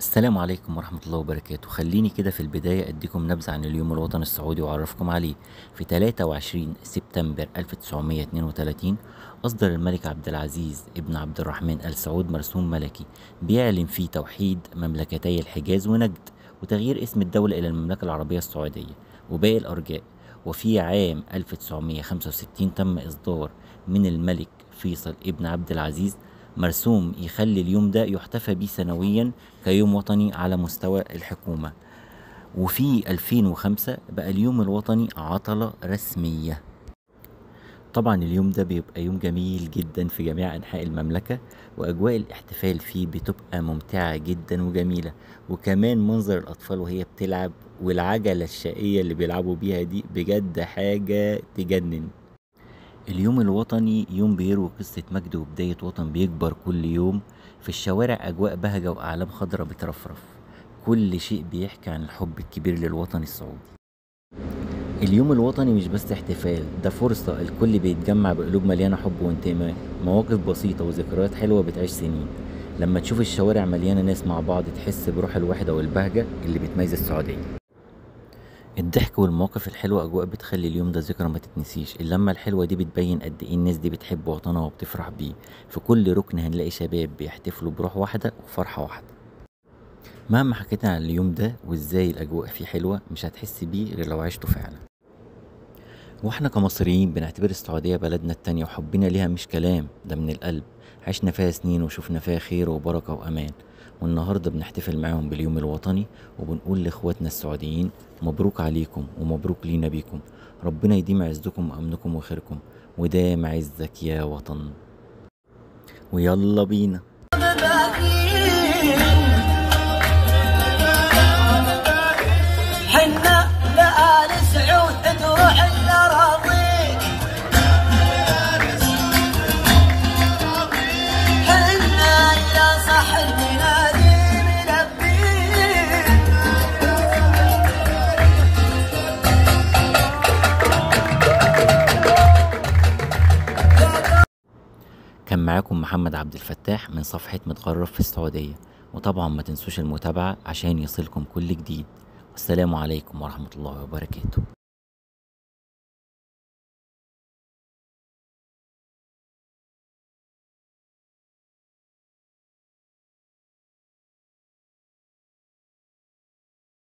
السلام عليكم ورحمة الله وبركاته. خليني كده في البداية أديكم نبذة عن اليوم الوطني السعودي وأعرفكم عليه. في 23 سبتمبر 1932 أصدر الملك عبد العزيز ابن عبد الرحمن آل سعود مرسوم ملكي بيعلن فيه توحيد مملكتي الحجاز ونجد وتغيير اسم الدولة إلى المملكة العربية السعودية وباقي الأرجاء. وفي عام 1965 تم إصدار من الملك فيصل ابن عبد العزيز مرسوم يخلي اليوم ده يحتفى بيه سنويا كيوم وطني على مستوى الحكومة. وفي 2005 بقى اليوم الوطني عطلة رسمية. طبعا اليوم ده بيبقى يوم جميل جدا في جميع أنحاء المملكة، وأجواء الاحتفال فيه بتبقى ممتعة جدا وجميلة، وكمان منظر الأطفال وهي بتلعب والعجلة الشقية اللي بيلعبوا بيها دي بجد حاجة تجنن. اليوم الوطني يوم بيروي قصة مجد وبداية وطن بيكبر كل يوم. في الشوارع أجواء بهجة وأعلام خضراء بترفرف، كل شيء بيحكي عن الحب الكبير للوطن السعودي. اليوم الوطني مش بس احتفال، ده فرصة الكل بيتجمع بقلوب مليانة حب وانتماء، مواقف بسيطة وذكريات حلوة بتعيش سنين. لما تشوف الشوارع مليانة ناس مع بعض تحس بروح الوحدة والبهجة اللي بتميز السعودية. الضحك والمواقف الحلوة أجواء بتخلي اليوم ده ذكرى ما تتنسيش. اللمة الحلوة دي بتبين قد إيه الناس دي بتحب وطنها وبتفرح بيه. في كل ركن هنلاقي شباب بيحتفلوا بروح واحدة وفرحة واحدة. مهما حكيت عن اليوم ده وإزاي الأجواء فيه حلوة مش هتحس بيه غير لو عشته فعلا. واحنا كمصريين بنعتبر السعودية بلدنا التانية، وحبنا ليها مش كلام، ده من القلب. عشنا فيها سنين وشوفنا فيها خير وبركة وأمان، والنهاردة بنحتفل معاهم باليوم الوطني وبنقول لإخواتنا السعوديين مبروك عليكم ومبروك لينا بيكم. ربنا يديم عزكم وأمنكم وخيركم ودام عزك يا وطن. ويلا بينا. حنا لآل سعود تروح الأراضي، حنا إلى صح المنادي ملبين. كان معاكم محمد عبد الفتاح من صفحة متغرب في السعودية، وطبعا ما تنسوش المتابعة عشان يصلكم كل جديد. والسلام عليكم ورحمة الله وبركاته.